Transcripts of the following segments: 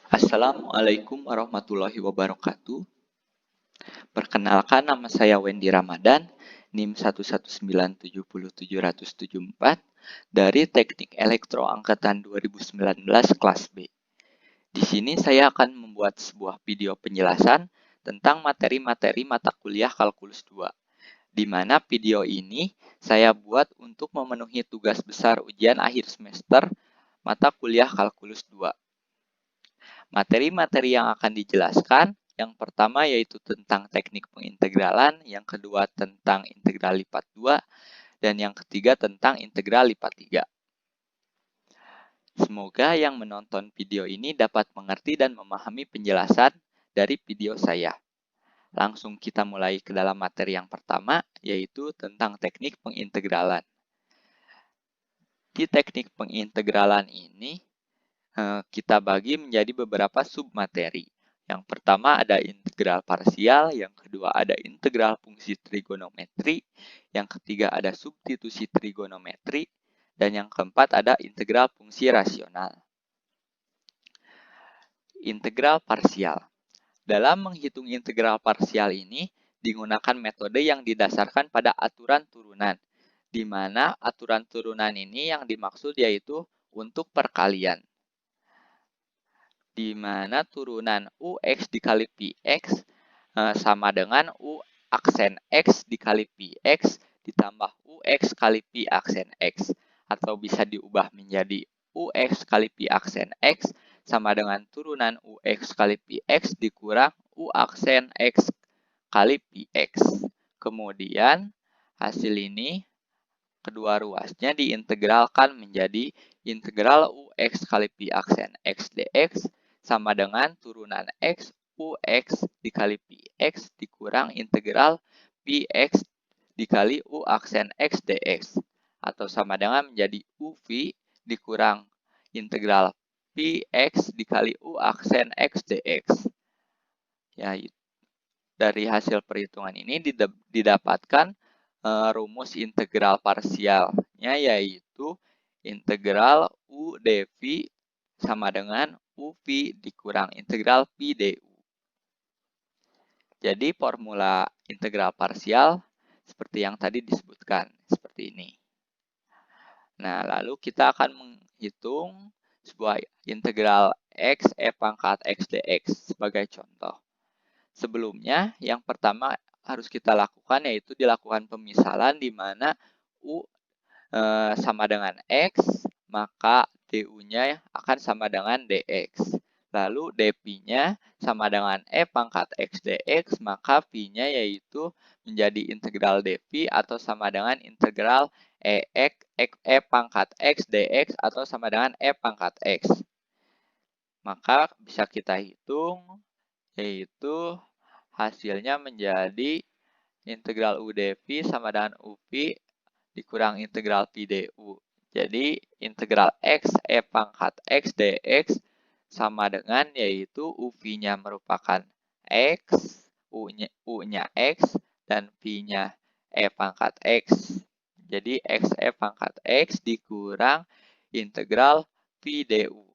Assalamualaikum warahmatullahi wabarakatuh. Perkenalkan, nama saya Wendy Ramadan, NIM 1197774 dari Teknik Elektro Angkatan 2019 kelas B. Di sini saya akan membuat sebuah video penjelasan tentang materi-materi mata kuliah Kalkulus 2, di mana video ini saya buat untuk memenuhi tugas besar ujian akhir semester mata kuliah Kalkulus 2. Materi-materi yang akan dijelaskan, yang pertama yaitu tentang teknik pengintegralan, yang kedua tentang integral lipat 2, dan yang ketiga tentang integral lipat 3. Semoga yang menonton video ini dapat mengerti dan memahami penjelasan dari video saya. Langsung kita mulai ke dalam materi yang pertama, yaitu tentang teknik pengintegralan. Di teknik pengintegralan ini, kita bagi menjadi beberapa submateri. Yang pertama ada integral parsial, yang kedua ada integral fungsi trigonometri, yang ketiga ada substitusi trigonometri, dan yang keempat ada integral fungsi rasional. Integral parsial. Dalam menghitung integral parsial ini digunakan metode yang didasarkan pada aturan turunan, di mana aturan turunan ini yang dimaksud yaitu untuk perkalian, di mana turunan UX dikali PX sama dengan U aksen X dikali PX ditambah UX kali P aksen X. Atau bisa diubah menjadi UX kali P aksen X sama dengan turunan UX kali PX dikurang U aksen X kali PX. Kemudian hasil ini kedua ruasnya diintegralkan menjadi integral UX kali P aksen X dx sama dengan turunan X UX dikali PX dikurang integral PX dikali U aksen X dx. Atau sama dengan menjadi UV dikurang integral PX dikali U aksen X dx. Ya, dari hasil perhitungan ini didapatkan rumus integral parsialnya, yaitu integral U dV sama dengan UV dikurang integral P du. Jadi formula integral parsial seperti yang tadi disebutkan, seperti ini. Nah, lalu kita akan menghitung sebuah integral x e pangkat x dx sebagai contoh. Sebelumnya, yang pertama harus kita lakukan yaitu dilakukan pemisalan di mana U sama dengan X, maka du-nya akan sama dengan dx. Lalu dp-nya sama dengan e pangkat x dx, maka v-nya yaitu menjadi integral dv atau sama dengan integral e pangkat x dx atau sama dengan e pangkat x. Maka bisa kita hitung yaitu hasilnya menjadi integral u dv sama dengan uv dikurang integral p du. Jadi integral x e pangkat x dx sama dengan yaitu uv-nya merupakan x, u-nya x, dan v-nya e pangkat x. Jadi x e pangkat x dikurang integral p du.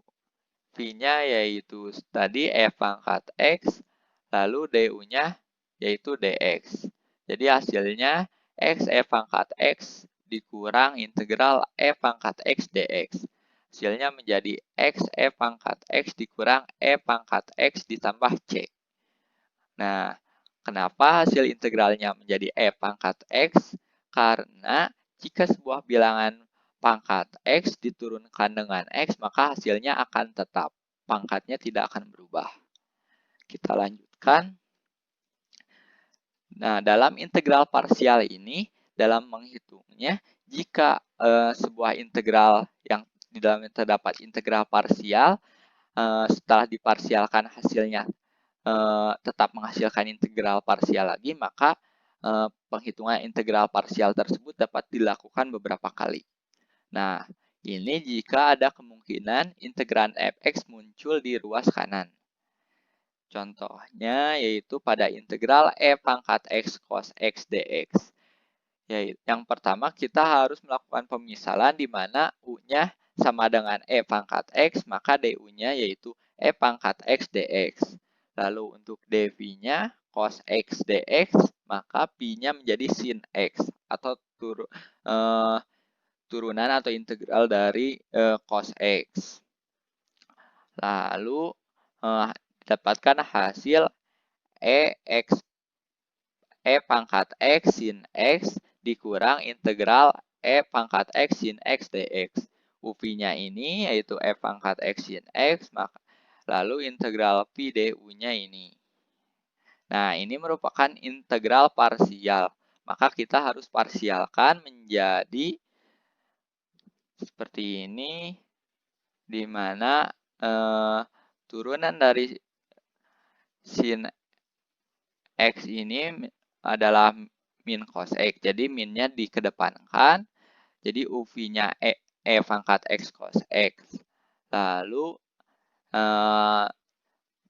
V-nya yaitu tadi e pangkat x, lalu du-nya yaitu dx. Jadi hasilnya x e pangkat x dikurang integral e pangkat x dx. Hasilnya menjadi x e pangkat x dikurang e pangkat x ditambah c. Nah, kenapa hasil integralnya menjadi e pangkat x? Karena jika sebuah bilangan pangkat x diturunkan dengan x, maka hasilnya akan tetap. Pangkatnya tidak akan berubah. Kita lanjutkan. Nah, dalam integral parsial ini, dalam menghitungnya, jika sebuah integral yang di dalamnya terdapat integral parsial, setelah diparsialkan hasilnya tetap menghasilkan integral parsial lagi, maka penghitungan integral parsial tersebut dapat dilakukan beberapa kali. Nah, ini jika ada kemungkinan integran fx muncul di ruas kanan. Contohnya yaitu pada integral e pangkat x cos x dx. Yang pertama kita harus melakukan pemisalan di mana u-nya sama dengan e pangkat x, maka du-nya yaitu E pangkat X dx. Lalu untuk dv-nya cos X dx, maka pi-nya menjadi sin X atau turunan atau integral dari cos X. Lalu dapatkan hasil E pangkat X sin X dikurang integral E pangkat X sin X dx. UV-nya ini yaitu E pangkat X sin X, maka lalu integral pi du-nya ini. Nah, ini merupakan integral parsial. Maka kita harus parsialkan menjadi seperti ini, di mana turunan dari sin X ini adalah min cos X. Jadi minnya dikedepankan. Jadi UV-nya E pangkat X cos X. Lalu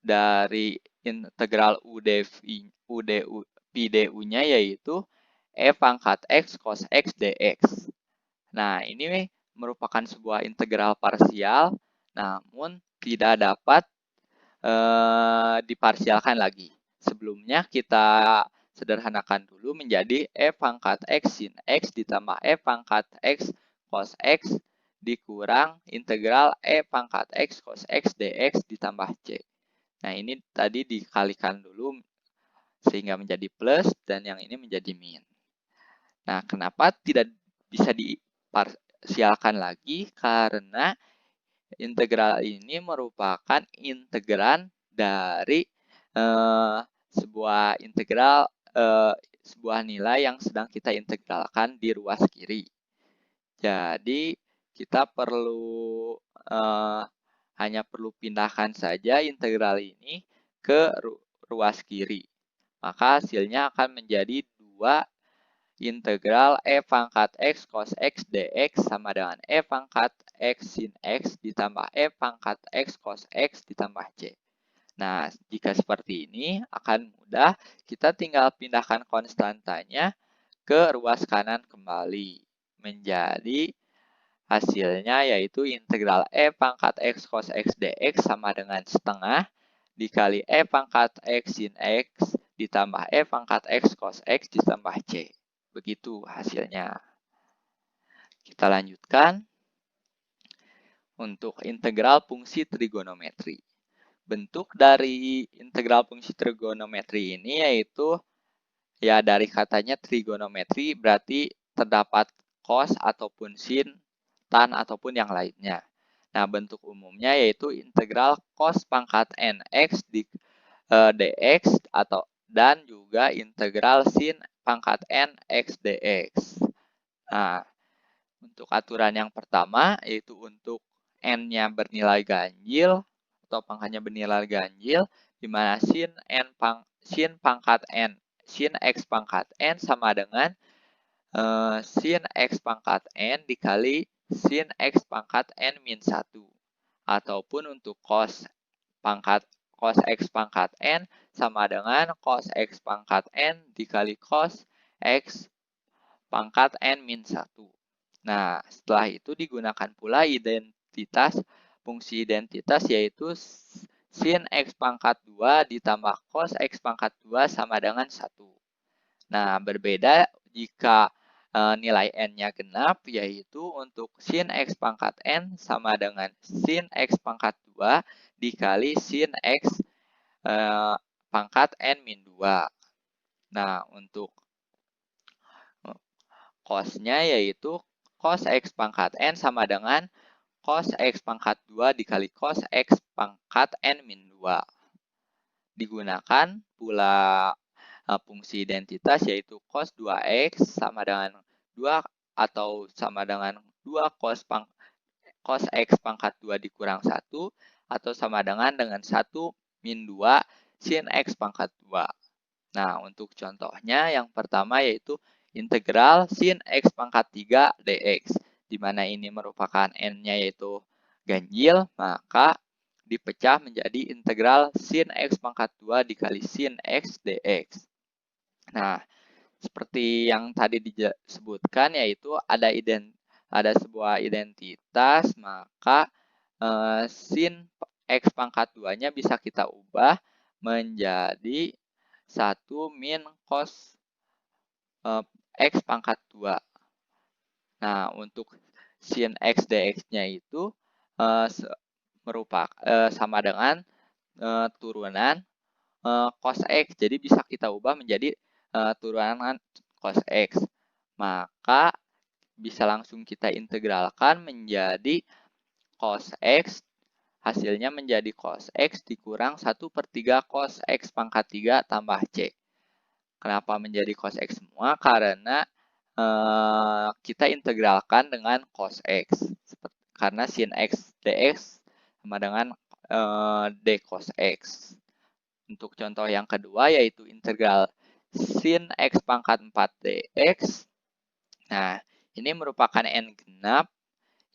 dari integral pi du-nya yaitu E pangkat X cos X dx. Nah, ini merupakan sebuah integral parsial, namun tidak dapat diparsialkan lagi. Sebelumnya kita sederhanakan dulu menjadi E pangkat X sin X ditambah E pangkat X cos X dikurang integral E pangkat X cos X dx ditambah C. Nah, ini tadi dikalikan dulu sehingga menjadi plus dan yang ini menjadi min. Nah, kenapa tidak bisa diparsialkan lagi? Karena integral ini merupakan integran dari sebuah integral sebuah nilai yang sedang kita integralkan di ruas kiri. Jadi kita perlu hanya perlu pindahkan saja integral ini ke ruas kiri. Maka hasilnya akan menjadi 2 integral E pangkat X cos X dx sama dengan E pangkat X sin X ditambah E pangkat X cos X ditambah C. Nah, jika seperti ini akan mudah, kita tinggal pindahkan konstantanya ke ruas kanan kembali. Menjadi hasilnya yaitu integral E pangkat X cos X dx sama dengan setengah dikali E pangkat X sin X ditambah E pangkat X cos X ditambah C. Begitu hasilnya. Kita lanjutkan untuk integral fungsi trigonometri. Bentuk dari integral fungsi trigonometri ini yaitu ya dari katanya trigonometri berarti terdapat cos ataupun sin, tan ataupun yang lainnya. Nah, bentuk umumnya yaitu integral cos pangkat nx dx atau dan juga integral sin pangkat n x dx. Nah, untuk aturan yang pertama yaitu untuk n-nya bernilai ganjil atau pangkatnya bernilai ganjil, di mana sin pangkat n, sin x pangkat n sama dengan sin x pangkat n dikali sin x pangkat n min 1. Ataupun untuk cos x pangkat n sama dengan cos x pangkat n dikali cos x pangkat n min 1. Nah, setelah itu digunakan pula fungsi identitas yaitu sin x pangkat 2 ditambah cos x pangkat 2 sama dengan 1. Nah, berbeda jika nilai n-nya genap, yaitu untuk sin x pangkat n sama dengan sin x pangkat 2 dikali sin x pangkat n min 2. Nah, untuk cos-nya yaitu cos x pangkat n sama dengan cos x pangkat 2 dikali cos x pangkat n min 2. Digunakan pula fungsi identitas yaitu cos 2x sama dengan 2 atau sama dengan 2 cos x pangkat 2 dikurang 1 atau sama dengan 1 min 2 sin x pangkat 2. Nah, untuk contohnya yang pertama yaitu integral sin x pangkat 3 dx, di mana ini merupakan n-nya yaitu ganjil, maka dipecah menjadi integral sin x pangkat 2 dikali sin x dx. Nah, seperti yang tadi disebutkan yaitu ada sebuah identitas, maka sin X pangkat 2-nya bisa kita ubah menjadi 1 min cos X pangkat 2. Nah, untuk sin X dx-nya itu sama dengan turunan cos X. Jadi bisa kita ubah menjadi turunan cos X. Maka bisa langsung kita integralkan menjadi cos X. Hasilnya menjadi cos X dikurang 1/3 cos X pangkat 3 tambah C. Kenapa menjadi cos X semua? Karena kita integralkan dengan cos X. Karena sin X dx sama dengan d cos X. Untuk contoh yang kedua yaitu integral sin X pangkat 4 dx. Nah, ini merupakan n genap,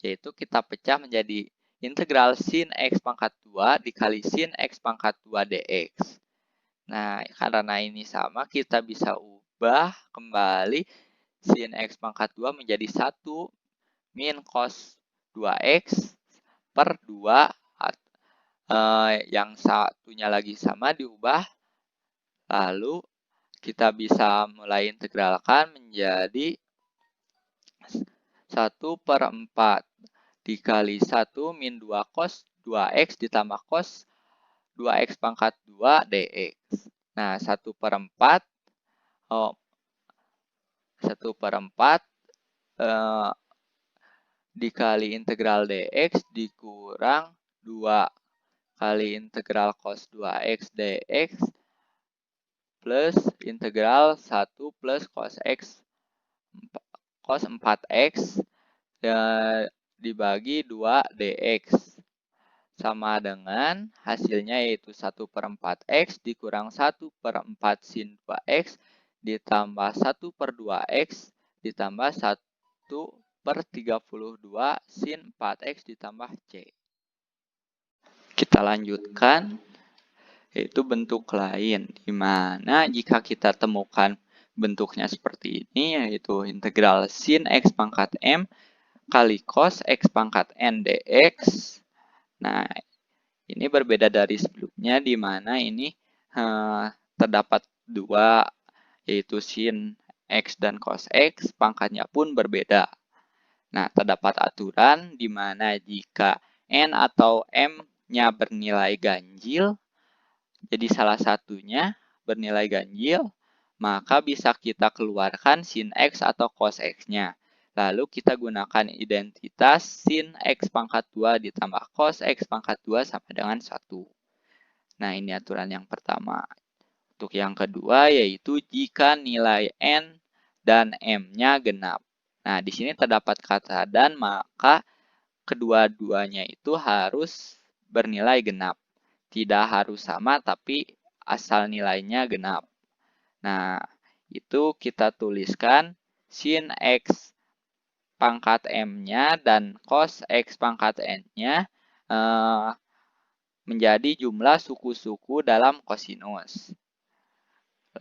yaitu kita pecah menjadi integral sin X pangkat 2 dikali sin X pangkat 2 dx. Nah, karena ini sama, kita bisa ubah kembali sin X pangkat 2 menjadi 1 min cos 2X per 2. Yang satunya lagi sama diubah. Lalu kita bisa mulai integralkan menjadi 1/4 dikali 1 min 2 cos 2X ditambah cos 2X pangkat 2 dx. Nah, 1/4 dikali integral dx dikurang 2 kali integral cos 2x dx plus integral 1 plus cos 4x dibagi 2 dx. Sama dengan hasilnya yaitu 1/4x dikurang 1/4 sin 2x ditambah 1/2x ditambah 1/32 sin 4x ditambah C. Kita lanjutkan, yaitu bentuk lain, di mana jika kita temukan bentuknya seperti ini, yaitu integral sin X pangkat M kali cos X pangkat N dx. Nah, ini berbeda dari sebelumnya, di mana ini terdapat dua, yaitu sin X dan cos X, pangkatnya pun berbeda. Nah, terdapat aturan di mana jika N atau M-nya bernilai ganjil, jadi salah satunya bernilai ganjil, maka bisa kita keluarkan sin X atau cos X-nya. Lalu kita gunakan identitas sin X pangkat 2 ditambah cos X pangkat 2 sama dengan 1. Nah, ini aturan yang pertama. Untuk yang kedua yaitu jika nilai N dan M-nya genap. Nah, di sini terdapat kata dan, maka kedua-duanya itu harus bernilai genap. Tidak harus sama, tapi asal nilainya genap. Nah, itu kita tuliskan sin X pangkat M-nya dan cos X pangkat N-nya menjadi jumlah suku-suku dalam kosinus.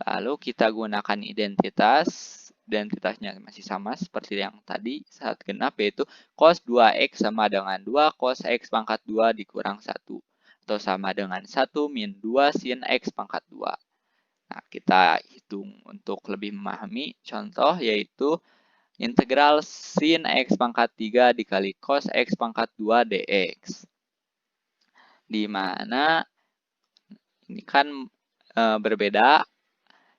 Lalu kita gunakan identitasnya masih sama seperti yang tadi saat genap, yaitu cos 2X sama dengan 2 cos X pangkat 2 dikurang 1. Atau sama dengan 1 min 2 sin X pangkat 2. Nah, kita hitung untuk lebih memahami contoh, yaitu integral sin X pangkat 3 dikali cos X pangkat 2 dx. Di mana ini kan berbeda,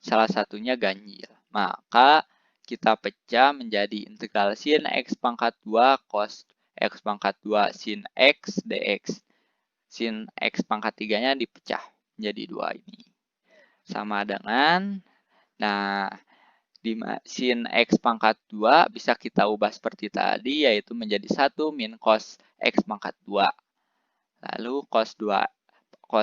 salah satunya ganjil. Maka kita pecah menjadi integral sin X pangkat 2 cos X pangkat 2 sin X dx. Sin X pangkat 3-nya dipecah menjadi 2 ini. Sama dengan, nah, sin X pangkat 2 bisa kita ubah seperti tadi, yaitu menjadi 1 min cos X pangkat 2. Lalu cos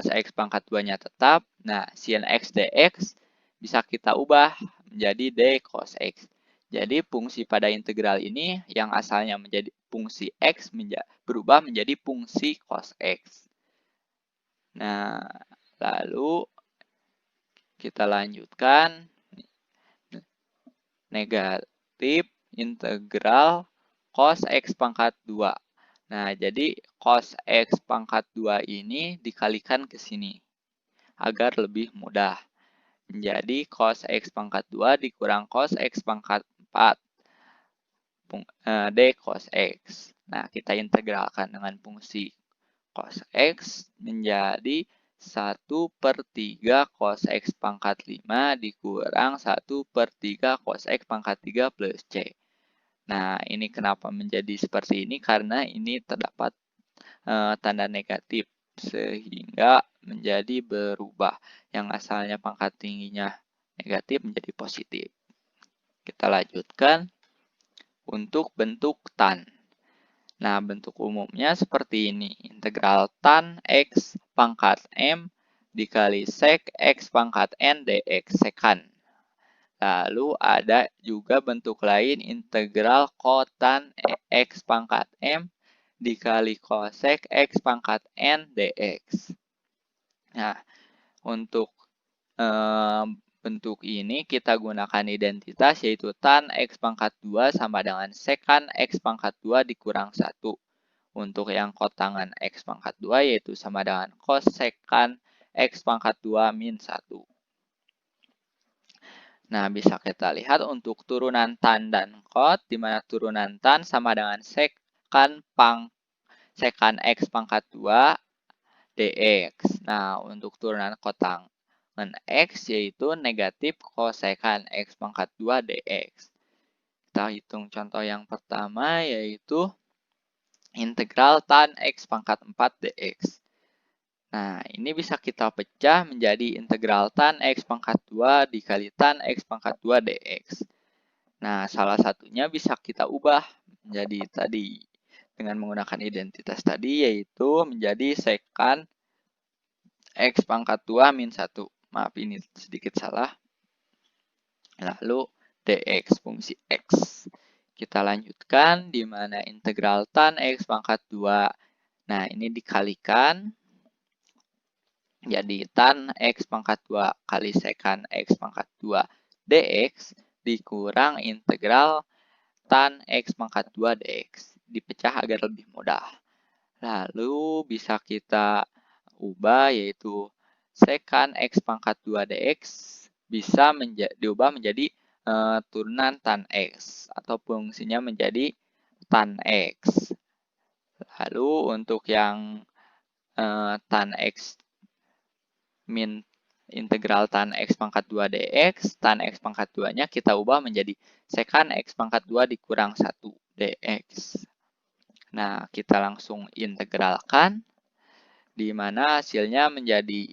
X pangkat 2-nya tetap. Nah, sin X dx bisa kita ubah menjadi d cos X. Jadi fungsi pada integral ini yang asalnya menjadi fungsi X berubah menjadi fungsi cos X. Nah, lalu kita lanjutkan, negatif integral cos X pangkat 2. Nah, jadi cos X pangkat 2 ini dikalikan ke sini agar lebih mudah. Jadi cos X pangkat 2 dikurang cos X pangkat 4 D cos X. Nah, kita integralkan dengan fungsi cos X menjadi 1/3 cos X pangkat 5 dikurang 1/3 cos X pangkat 3 plus C. Nah, ini kenapa menjadi seperti ini? Karena ini terdapat tanda negatif, sehingga menjadi berubah. Yang asalnya pangkat tingginya negatif menjadi positif. Kita lanjutkan untuk bentuk tan. Nah, bentuk umumnya seperti ini. Integral tan X pangkat M dikali sek X pangkat N dx sekan. Lalu ada juga bentuk lain, integral kotan X pangkat M dikali cosek X pangkat N dx. Nah, untuk bentuk ini kita gunakan identitas yaitu tan X pangkat 2 sama dengan sekan X pangkat 2 dikurang 1. Untuk yang kotangan X pangkat 2 yaitu sama dengan kosekan X pangkat 2 min 1. Nah, bisa kita lihat untuk turunan tan dan kot, di mana turunan tan sama dengan sekan X pangkat 2 dx. Nah, untuk turunan kotangan X yaitu negatif kosekan X pangkat 2 dx. Kita hitung contoh yang pertama yaitu integral tan X pangkat 4 dx. Nah, ini bisa kita pecah menjadi integral tan X pangkat 2 dikali tan X pangkat 2 dx. Nah, salah satunya bisa kita ubah menjadi tadi dengan menggunakan identitas tadi yaitu menjadi sekan X pangkat 2 min 1. Maaf, ini sedikit salah. Lalu dx fungsi X. Kita lanjutkan di mana integral tan X pangkat 2. Nah, ini dikalikan jadi tan X pangkat 2 kali sekan X pangkat 2 dx dikurang integral tan X pangkat 2 dx. Dipecah agar lebih mudah. Lalu bisa kita ubah yaitu sekan X pangkat 2 dx bisa diubah menjadi turunan tan X atau fungsinya menjadi tan X. Lalu untuk yang tan X min integral tan X pangkat 2 dx, tan X pangkat 2-nya kita ubah menjadi sekan X pangkat 2 dikurang 1 dx. Nah, kita langsung integralkan, di mana hasilnya menjadi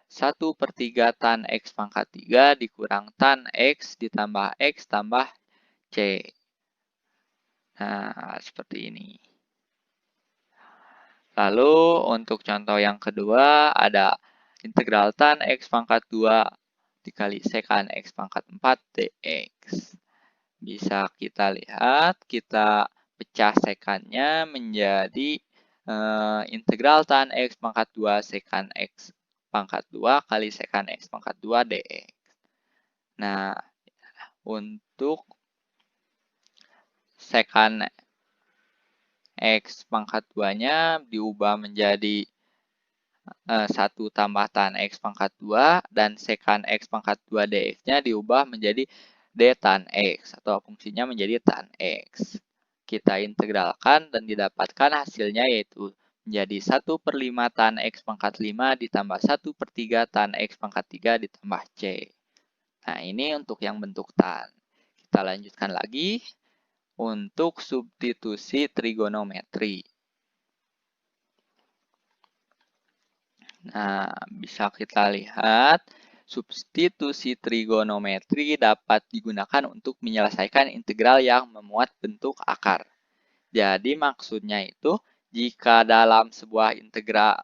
1/3 tan X pangkat 3 dikurang tan X ditambah X tambah C. Nah, seperti ini. Lalu untuk contoh yang kedua ada integral tan X pangkat 2 dikali sekan X pangkat 4 dx. Bisa kita lihat, kita pecah sekannya menjadi integral tan X pangkat 2 sekan X pangkat 2 kali sekan X pangkat 2 dx. Nah, untuk sekan X pangkat 2-nya diubah menjadi 1 tambah tan X pangkat 2 dan sekan X pangkat 2 dx-nya diubah menjadi D tan X atau fungsinya menjadi tan X. Kita integralkan dan didapatkan hasilnya yaitu menjadi 1/5 tan X pangkat 5 ditambah 1/3 tan X pangkat 3 ditambah C. Nah, ini untuk yang bentuk tan. Kita lanjutkan lagi untuk substitusi trigonometri. Nah, bisa kita lihat substitusi trigonometri dapat digunakan untuk menyelesaikan integral yang memuat bentuk akar. Jadi maksudnya itu jika dalam sebuah integral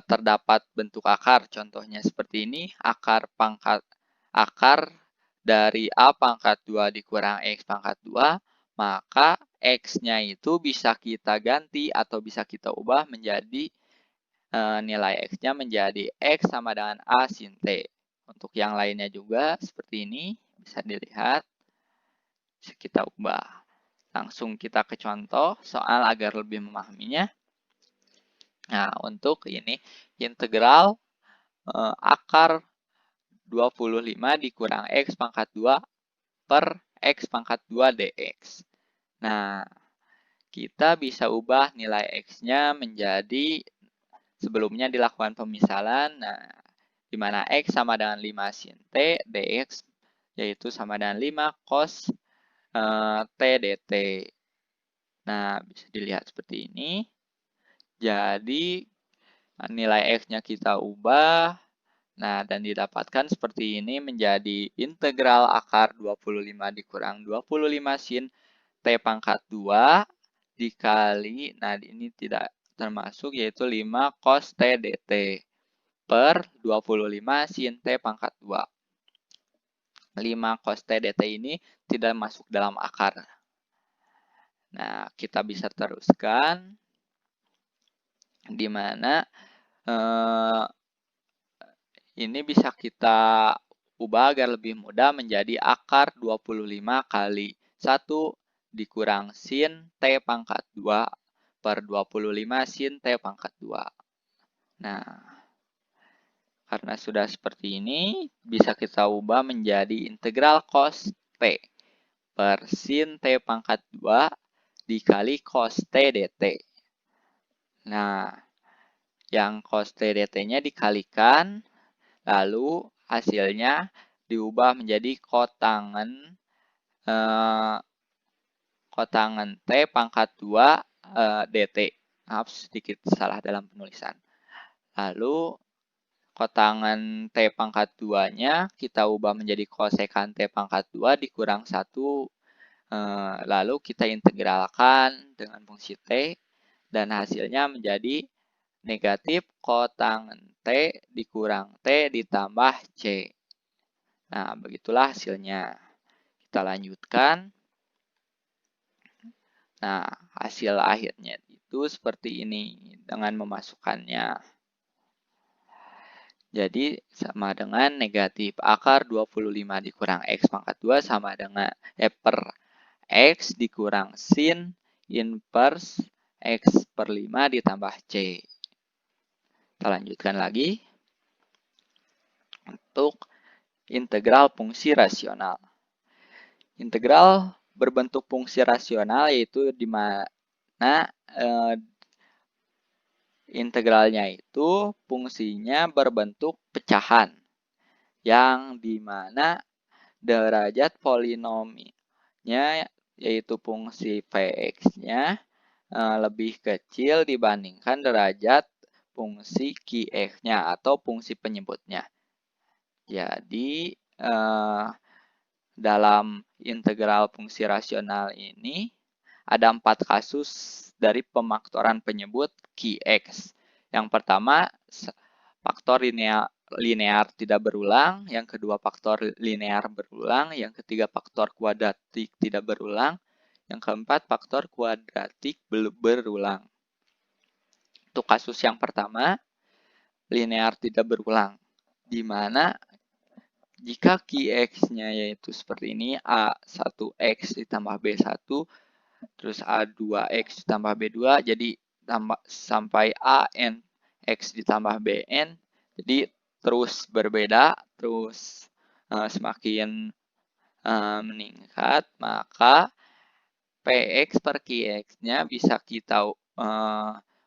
terdapat bentuk akar, contohnya seperti ini, akar dari A pangkat 2 dikurang X pangkat 2, maka X-nya itu bisa kita ganti atau bisa kita ubah menjadi nilai X-nya menjadi X sama dengan A sin T. Untuk yang lainnya juga seperti ini, bisa dilihat. Bisa kita ubah. Langsung kita ke contoh soal agar lebih memahaminya. Nah, untuk ini integral akar 25 dikurang X pangkat 2 per X pangkat 2 dx. Nah, kita bisa ubah nilai X-nya menjadi sebelumnya dilakukan pemisalan. Nah, di mana X sama dengan 5 sin T, dx yaitu sama dengan 5 cos T dt. Nah, bisa dilihat seperti ini. Jadi, nilai X-nya kita ubah. Nah, dan didapatkan seperti ini menjadi integral akar 25 dikurang 25 sin T pangkat 2 dikali, nah ini tidak termasuk yaitu 5 cos T dt per 25 sin T pangkat 2. 5 cos T dt ini tidak masuk dalam akar. Nah, kita bisa teruskan di mana ini bisa kita ubah agar lebih mudah menjadi akar 25 kali 1 dikurang sin T pangkat 2 per 25 sin T pangkat 2. Nah, karena sudah seperti ini, bisa kita ubah menjadi integral cos T per sin T pangkat 2 dikali cos T dt. Nah, yang cos T dt-nya dikalikan, lalu hasilnya diubah menjadi kotangen T pangkat 2 dt. Maaf, sedikit salah dalam penulisan. Lalu kotangan T pangkat 2-nya kita ubah menjadi kosekan T pangkat 2 dikurang 1. Lalu kita integralkan dengan fungsi T. Dan hasilnya menjadi negatif kotangan T dikurang T ditambah C. Nah, begitulah hasilnya. Kita lanjutkan. Nah, hasil akhirnya itu seperti ini dengan memasukkannya. Jadi, sama dengan negatif akar 25 dikurang X pangkat 2 sama dengan per X dikurang sin inverse X per 5 ditambah C. Kita lanjutkan lagi. Untuk integral fungsi rasional. Integral berbentuk fungsi rasional yaitu di mana integralnya itu fungsinya berbentuk pecahan yang dimana derajat polinomnya yaitu fungsi Px-nya lebih kecil dibandingkan derajat fungsi Qx-nya atau fungsi penyebutnya. Jadi dalam integral fungsi rasional ini ada 4 kasus dari pemaktoran penyebut Qx. Yang pertama, faktor linear tidak berulang. Yang kedua, faktor linear berulang. Yang ketiga, faktor kuadratik tidak berulang. Yang keempat, faktor kuadratik berulang. Untuk kasus yang pertama, linear tidak berulang. Di mana jika Qx-nya yaitu seperti ini, A1X ditambah B1, terus A2X ditambah B2, jadi sampai ANX ditambah BN, jadi terus berbeda, terus semakin meningkat, maka Px per Qx-nya bisa kita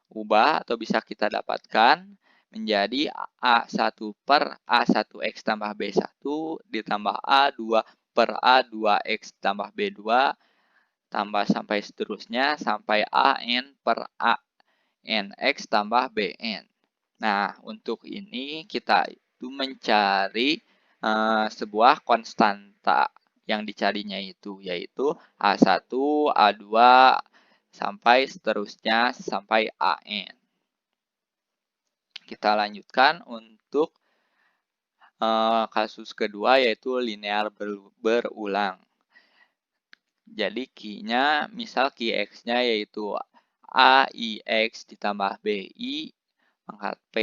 ubah atau bisa kita dapatkan menjadi A1 per A1X tambah B1 ditambah A2 per A2X tambah B2 tambah sampai seterusnya sampai AN per ANX tambah BN. Nah, untuk ini kita itu mencari sebuah konstanta yang dicarinya itu yaitu A1, A2, sampai seterusnya sampai AN. Kita lanjutkan untuk kasus kedua yaitu linear berulang. Jadi Q-nya, misal Qx-nya yaitu AIX ditambah BI pangkat P.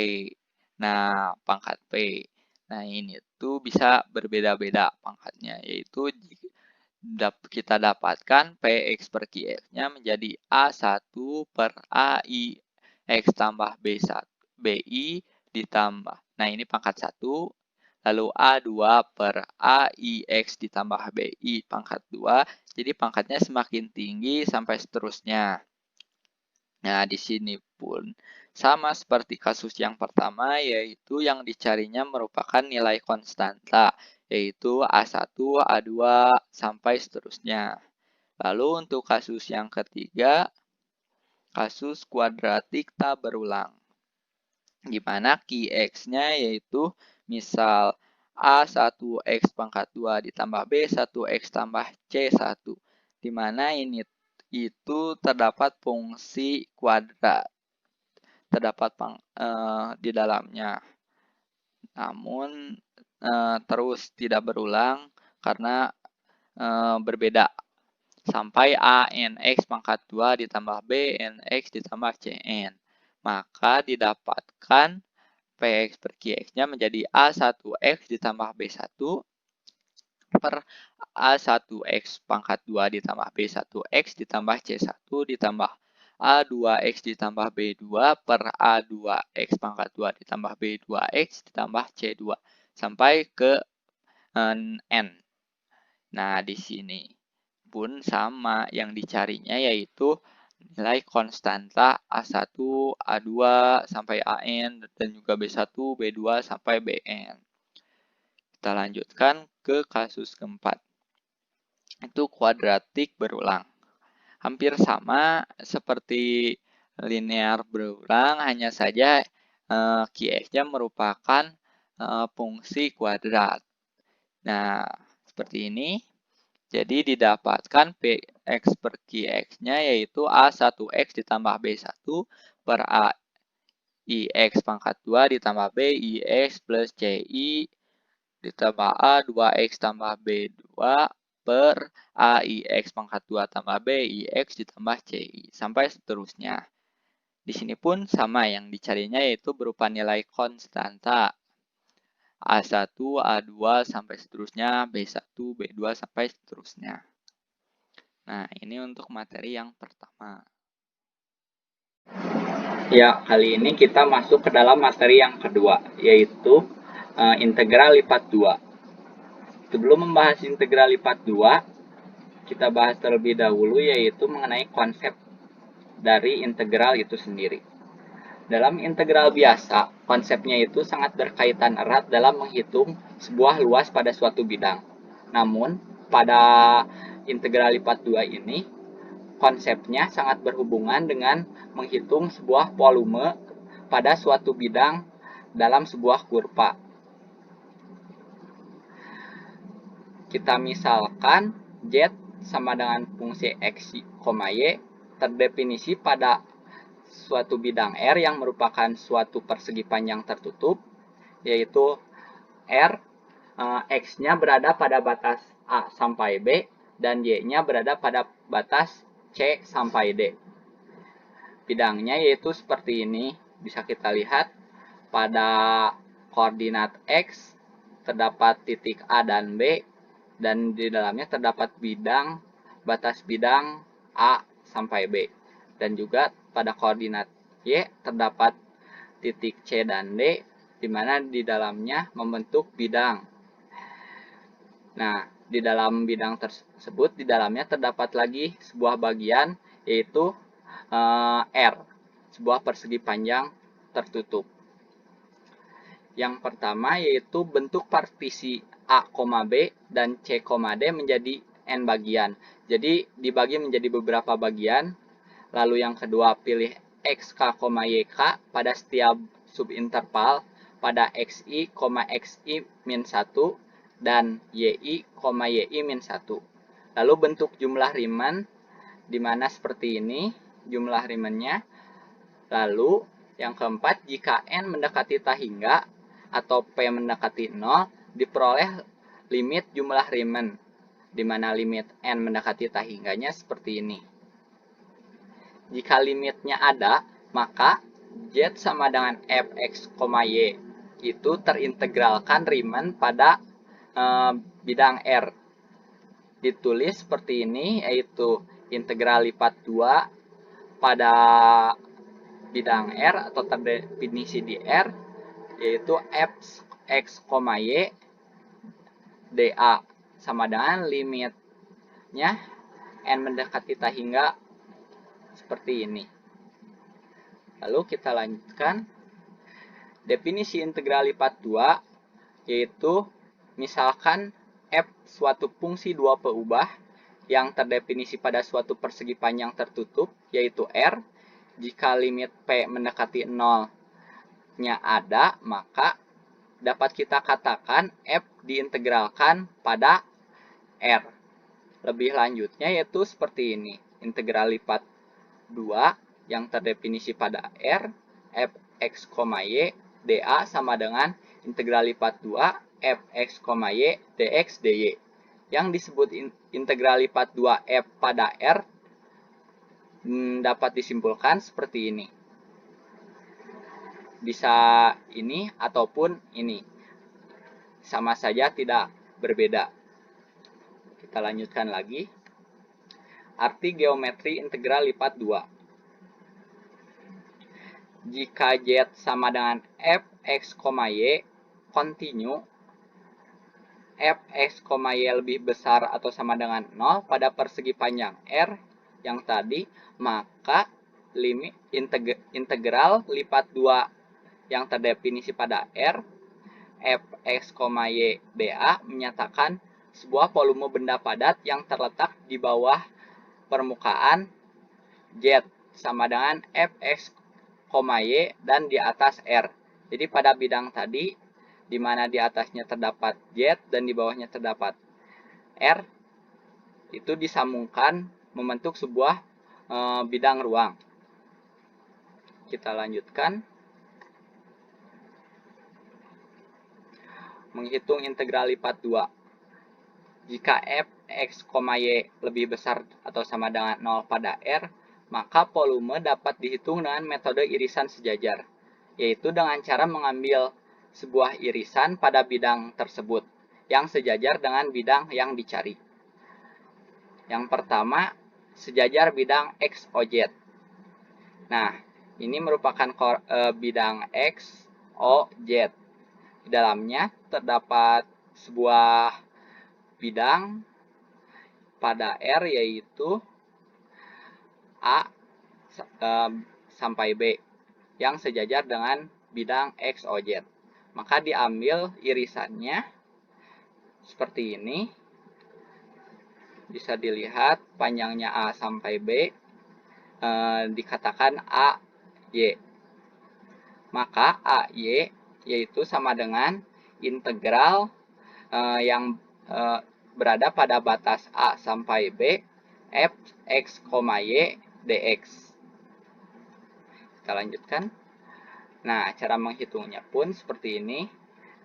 Nah, pangkat P. Nah, ini tuh bisa berbeda-beda pangkatnya, yaitu kita dapatkan Px per Qx-nya menjadi A1 per AI X tambah B1, BI ditambah. Nah, ini pangkat 1. Lalu A2 per AIX ditambah BI pangkat 2. Jadi pangkatnya semakin tinggi sampai seterusnya. Nah, di sini pun sama seperti kasus yang pertama, yaitu yang dicarinya merupakan nilai konstanta, yaitu A1, A2, sampai seterusnya. Lalu untuk kasus yang ketiga, kasus kuadratik tak berulang. Di mana Qx-nya yaitu misal A1X pangkat 2 ditambah B1X tambah C1. Di mana ini itu terdapat fungsi kuadrat. Terdapat di dalamnya. Namun terus tidak berulang karena berbeda. Sampai ANX pangkat 2 ditambah BNX ditambah CN. Maka didapatkan Px per Qx-nya menjadi A1X ditambah B1 per A1X pangkat 2 ditambah B1X ditambah C1 ditambah A2X ditambah B2 per A2X pangkat 2 ditambah B2X ditambah C2 sampai ke N. Nah, di sini pun sama yang dicarinya yaitu nilai konstanta A1, A2 sampai AN dan juga B1, B2 sampai BN. Kita lanjutkan ke kasus keempat. Itu kuadratik berulang. Hampir sama seperti linear berulang, hanya saja Qx-nya merupakan fungsi kuadrat. Nah, seperti ini. Jadi didapatkan Px per Qx-nya yaitu A1X ditambah B1 per AIX pangkat 2 ditambah BIX plus CI ditambah A2X tambah B2 per AIX pangkat 2 tambah BIX ditambah CI sampai seterusnya. Di sini pun sama yang dicarinya yaitu berupa nilai konstanta. A1, A2 sampai seterusnya, B1, B2 sampai seterusnya. Nah, ini untuk materi yang pertama. Ya, kali ini kita masuk ke dalam materi yang kedua, yaitu integral lipat 2. Sebelum membahas integral lipat 2, kita bahas terlebih dahulu yaitu mengenai konsep dari integral itu sendiri. Dalam integral biasa, konsepnya itu sangat berkaitan erat dalam menghitung sebuah luas pada suatu bidang. Namun, pada integral lipat 2 ini, konsepnya sangat berhubungan dengan menghitung sebuah volume pada suatu bidang dalam sebuah kurva. Kita misalkan Z sama dengan fungsi X, Y terdefinisi pada suatu bidang R yang merupakan suatu persegi panjang tertutup, yaitu R, X-nya berada pada batas A sampai B, dan Y-nya berada pada batas C sampai D. Bidangnya yaitu seperti ini, bisa kita lihat pada koordinat X terdapat titik A dan B, dan di dalamnya terdapat batas bidang A sampai B. Dan juga pada koordinat Y terdapat titik C dan D, di mana di dalamnya membentuk bidang. Nah, di dalam bidang tersebut, di dalamnya terdapat lagi sebuah bagian, yaitu R, sebuah persegi panjang tertutup. Yang pertama yaitu bentuk partisi A, B dan C, D menjadi N bagian. Jadi dibagi menjadi beberapa bagian. Lalu yang kedua pilih XK, YK pada setiap subinterval pada XI, XI min 1 dan YI, YI min 1. Lalu bentuk jumlah Riemann dimana seperti ini jumlah Riemann-nya. Lalu yang keempat, jika N mendekati tak hingga atau P mendekati 0, diperoleh limit jumlah Riemann, di mana limit N mendekati tak hingganya seperti ini. Jika limitnya ada, maka Z sama dengan Fx, Y itu terintegralkan Riemann pada bidang R, ditulis seperti ini, yaitu integral lipat 2 pada bidang R atau terdefinisi di R, yaitu f x, y dA sama dengan limitnya n mendekati tak hingga seperti ini. Lalu kita lanjutkan. Definisi integral lipat 2 yaitu misalkan f suatu fungsi dua peubah yang terdefinisi pada suatu persegi panjang tertutup yaitu R. Jika limit P mendekati 0-nya ada, maka dapat kita katakan f diintegralkan pada R. Lebih lanjutnya yaitu seperti ini. Integral lipat 2 yang terdefinisi pada R, f x, y dA sama dengan integral lipat 2 f x, y dx dy. Yang disebut integral lipat 2 f pada R dapat disimpulkan seperti ini. Bisa ini ataupun ini. Sama saja tidak berbeda. Kita lanjutkan lagi. Arti geometri integral lipat 2. Jika Z sama dengan f x, y kontinu, f x, y lebih besar atau sama dengan 0 pada persegi panjang R yang tadi, maka limit integral lipat 2 yang terdefinisi pada R, f x, y dA menyatakan sebuah volume benda padat yang terletak di bawah permukaan Z sama dengan f x, y dan di atas R. Jadi pada bidang tadi, di mana di atasnya terdapat Z dan di bawahnya terdapat R, itu disambungkan membentuk sebuah bidang ruang. Kita lanjutkan. Menghitung integral lipat 2. Jika f x, y lebih besar atau sama dengan 0 pada R, maka volume dapat dihitung dengan metode irisan sejajar, yaitu dengan cara mengambil sebuah irisan pada bidang tersebut yang sejajar dengan bidang yang dicari. Yang pertama, sejajar bidang X, OZ. Nah, ini merupakan bidang X, O, Z. Di dalamnya terdapat sebuah bidang pada R yaitu A sampai B yang sejajar dengan bidang X, O, Z. Maka diambil irisannya seperti ini. Bisa dilihat panjangnya A sampai B dikatakan AY. Maka AY yaitu sama dengan integral yang berada pada batas A sampai B f x, y dx. Kita lanjutkan. Nah, cara menghitungnya pun seperti ini,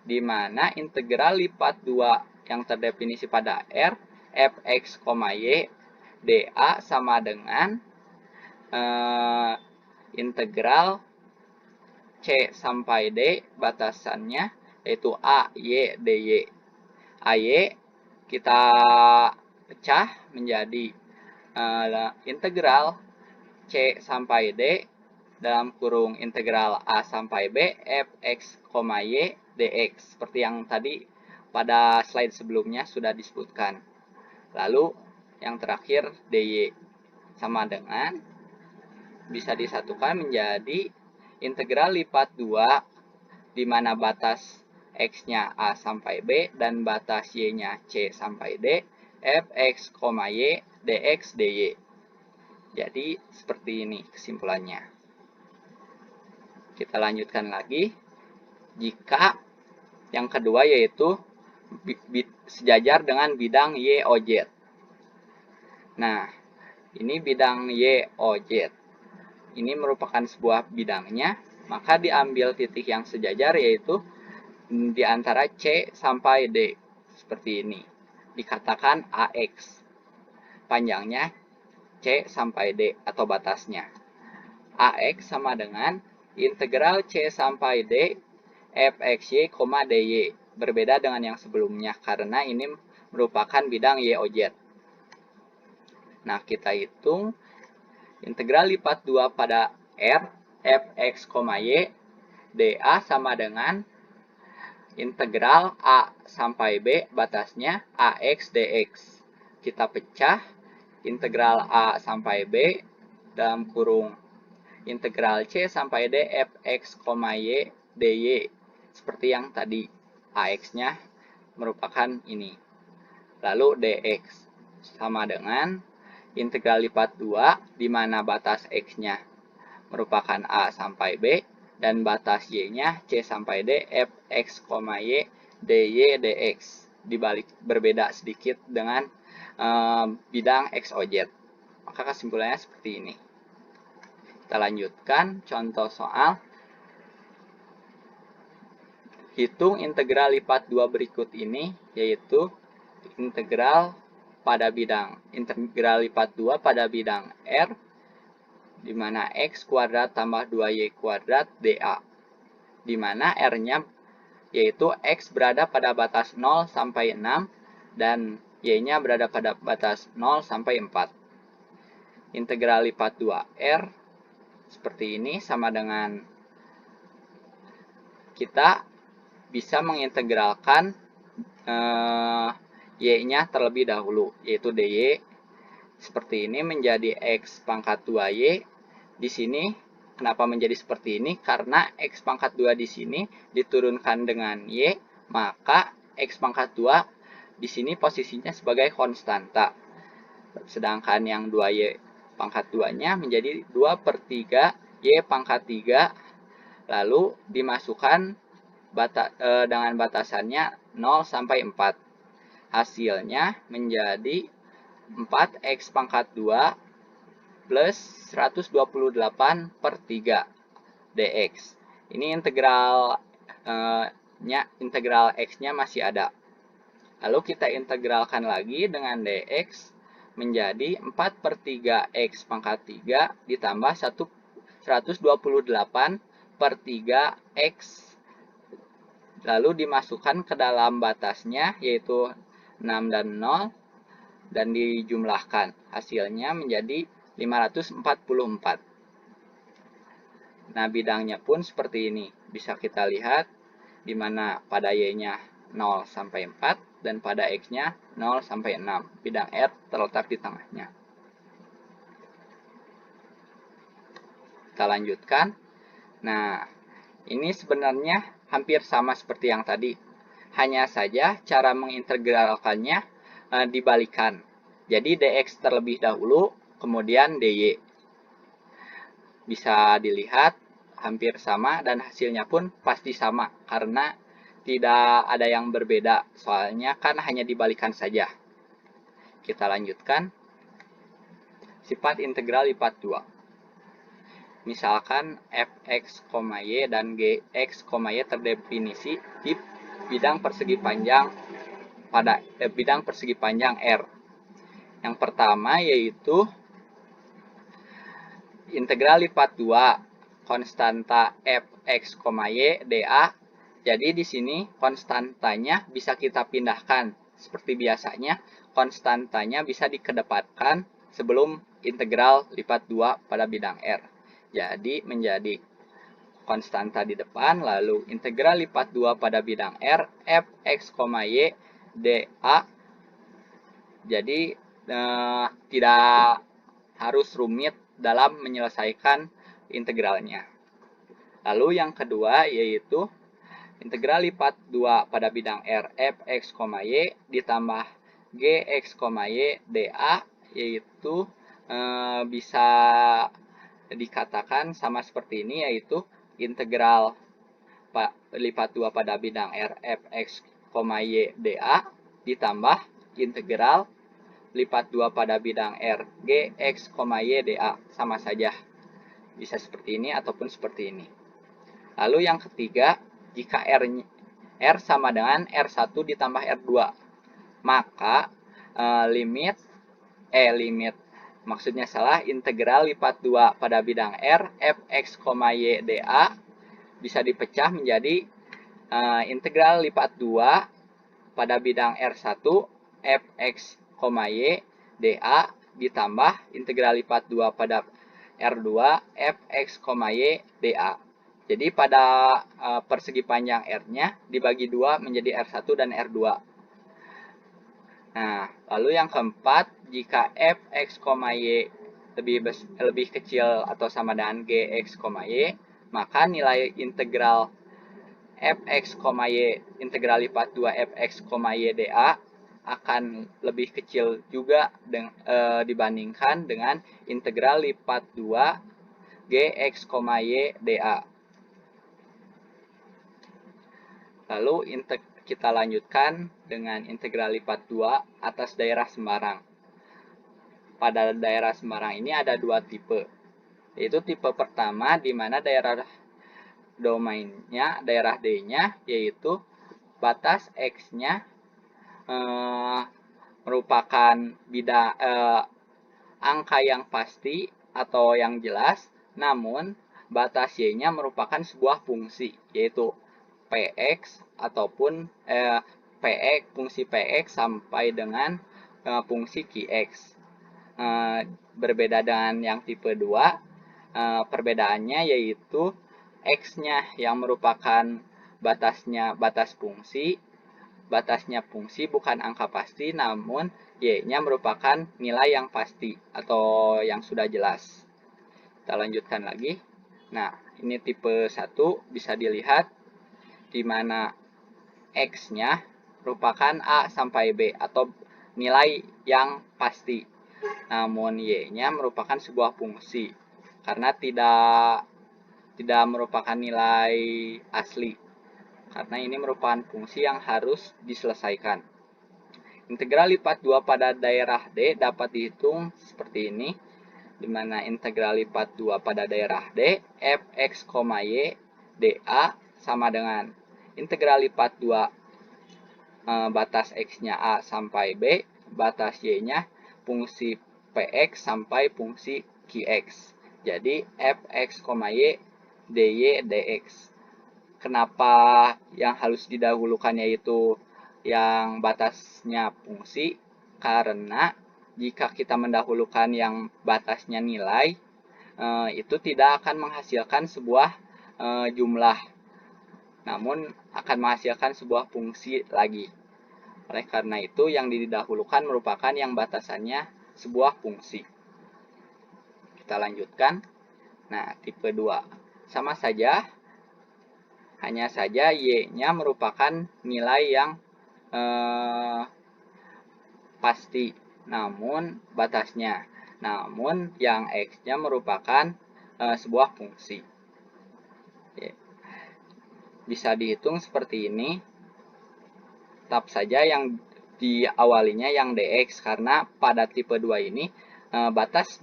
di mana integral lipat 2 yang terdefinisi pada R, f x, y dA sama dengan integral C sampai D, batasannya yaitu A, Y, dy. AY kita pecah menjadi integral C sampai D dalam kurung integral A sampai B f x, y dx, seperti yang tadi pada slide sebelumnya sudah disebutkan. Lalu yang terakhir dy sama dengan bisa disatukan menjadi integral lipat 2 di mana batas x-nya A sampai B dan batas y-nya C sampai D f x, y dx dy. Jadi seperti ini kesimpulannya. Kita lanjutkan lagi. Jika yang kedua yaitu sejajar dengan bidang Y, O, Z. Nah, ini bidang Y, O, Z. Ini merupakan sebuah bidangnya, maka diambil titik yang sejajar yaitu di antara C sampai D. Seperti ini. Dikatakan AX. Panjangnya C sampai D atau batasnya. AX sama dengan integral C sampai D fxy, dy. Berbeda dengan yang sebelumnya karena ini merupakan bidang Y, O, Z. Nah, kita hitung integral lipat 2 pada R fx, y dA sama dengan integral A sampai B batasnya AX dX. Kita pecah integral A sampai B dalam kurung integral C sampai D fx, y dy. Seperti yang tadi, AX-nya merupakan ini. Lalu dx sama dengan integral lipat 2 di mana batas x-nya merupakan A sampai B dan batas y-nya C sampai D fx, y dy dx. Dibalik berbeda sedikit dengan bidang x, y, z. Maka kesimpulannya seperti ini. Kita lanjutkan contoh soal. Hitung integral lipat 2 berikut ini, yaitu integral lipat 2 pada bidang R, di mana x kuadrat tambah 2y kuadrat dA, di mana R-nya yaitu x berada pada batas 0 sampai 6 dan y-nya berada pada batas 0 sampai 4. Integral lipat 2R seperti ini sama dengan kita bisa mengintegralkan y-nya terlebih dahulu, yaitu dy. Seperti ini menjadi x pangkat 2y. Di sini kenapa menjadi seperti ini? Karena x pangkat 2 di sini diturunkan dengan y, maka x pangkat 2 di sini posisinya sebagai konstanta. Sedangkan yang 2y pangkat 2-nya menjadi 2/3 y pangkat 3. Lalu dimasukkan dengan batasannya 0 sampai 4. Hasilnya menjadi 4x pangkat 2 plus 128/3 dx. Ini integral x-nya masih ada. Lalu kita integralkan lagi dengan dx menjadi 4/3 x pangkat 3 ditambah 128/3 x. Lalu dimasukkan ke dalam batasnya, yaitu 6 dan 0, dan dijumlahkan. Hasilnya menjadi 544. Nah, bidangnya pun seperti ini. Bisa kita lihat, di mana pada y-nya 0 sampai 4, dan pada x-nya 0 sampai 6. Bidang R terletak di tengahnya. Kita lanjutkan. Nah, ini sebenarnya hampir sama seperti yang tadi. Hanya saja cara mengintegralkannya dibalikan. Jadi dx terlebih dahulu, kemudian dy. Bisa dilihat hampir sama dan hasilnya pun pasti sama karena tidak ada yang berbeda. Soalnya kan hanya dibalikan saja. Kita lanjutkan. Sifat integral lipat 2. Misalkan fx, y dan gx, y terdefinisi di bidang persegi panjang R. Yang pertama yaitu integral lipat 2 konstanta fx, y dA. Jadi di sini konstantanya bisa kita pindahkan. Seperti biasanya, konstantanya bisa dikedepankan sebelum integral lipat 2 pada bidang R. Jadi menjadi konstanta di depan, lalu integral lipat 2 pada bidang R, fx, y dA. Jadi tidak harus rumit dalam menyelesaikan integralnya. Lalu yang kedua yaitu integral lipat 2 pada bidang R, fx, y ditambah gx, y dA, yaitu bisa dikatakan sama seperti ini, yaitu integral lipat 2 pada bidang R fx, y dA ditambah integral lipat 2 pada bidang R gx, y dA. Sama saja, bisa seperti ini ataupun seperti ini. Lalu yang ketiga, jika R sama dengan R1 ditambah R2, maka integral lipat 2 pada bidang R fx, y dA bisa dipecah menjadi integral lipat 2 pada bidang R1 fx, y dA ditambah integral lipat 2 pada R2 fx, y dA. Jadi pada persegi panjang R-nya dibagi 2 menjadi R1 dan R2. Nah, lalu yang keempat, jika fx, y lebih kecil atau sama dengan gx, y, maka nilai integral fx, y integral lipat 2 fx, y dA akan lebih kecil juga dibandingkan dengan integral lipat 2 gx, y dA. Lalu kita lanjutkan dengan integral lipat 2 atas daerah sembarang. Pada daerah sembarang ini ada dua tipe, yaitu tipe pertama di mana daerah domainnya, daerah D-nya, yaitu batas X-nya merupakan angka yang pasti atau yang jelas, namun batas Y-nya merupakan sebuah fungsi, yaitu Px ataupun Px, fungsi Px sampai dengan fungsi Qx. Berbeda dengan yang tipe 2, perbedaannya yaitu X-nya yang merupakan batas fungsi. Batasnya fungsi bukan angka pasti, namun Y-nya merupakan nilai yang pasti atau yang sudah jelas. Kita lanjutkan lagi. Nah, ini tipe 1 bisa dilihat di mana X-nya merupakan A sampai B atau nilai yang pasti. Namun Y-nya merupakan sebuah fungsi karena tidak merupakan nilai asli. Karena ini merupakan fungsi yang harus diselesaikan. Integral lipat 2 pada daerah D dapat dihitung seperti ini, di mana integral lipat 2 pada daerah D, fx, y dA sama dengan integral lipat 2 batas X-nya A sampai B, batas Y-nya fungsi Px sampai fungsi Qx. Jadi fx, y dy dx. Kenapa yang harus didahulukan yaitu yang batasnya fungsi? Karena jika kita mendahulukan yang batasnya nilai, itu tidak akan menghasilkan sebuah jumlah, namun akan menghasilkan sebuah fungsi lagi. Oleh karena itu, yang didahulukan merupakan yang batasannya sebuah fungsi. Kita lanjutkan. Nah, tipe 2. Sama saja, hanya saja Y-nya merupakan nilai yang pasti, namun batasnya. Namun yang X-nya merupakan sebuah fungsi. Bisa dihitung seperti ini. Tetap saja yang diawalinya yang dx, karena pada tipe 2 ini batas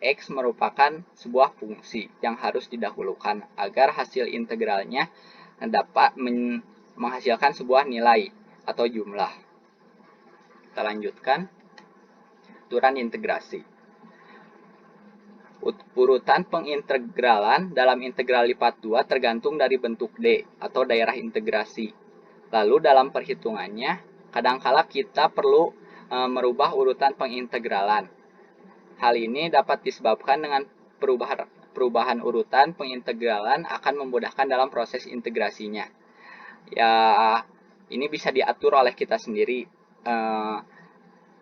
X merupakan sebuah fungsi yang harus didahulukan agar hasil integralnya dapat menghasilkan sebuah nilai atau jumlah. Kita lanjutkan. Aturan integrasi. Urutan pengintegralan dalam integral lipat 2 tergantung dari bentuk D atau daerah integrasi. Lalu dalam perhitungannya, kadangkala kita perlu merubah urutan pengintegralan. Hal ini dapat disebabkan dengan perubahan urutan pengintegralan akan memudahkan dalam proses integrasinya. Ya, ini bisa diatur oleh kita sendiri.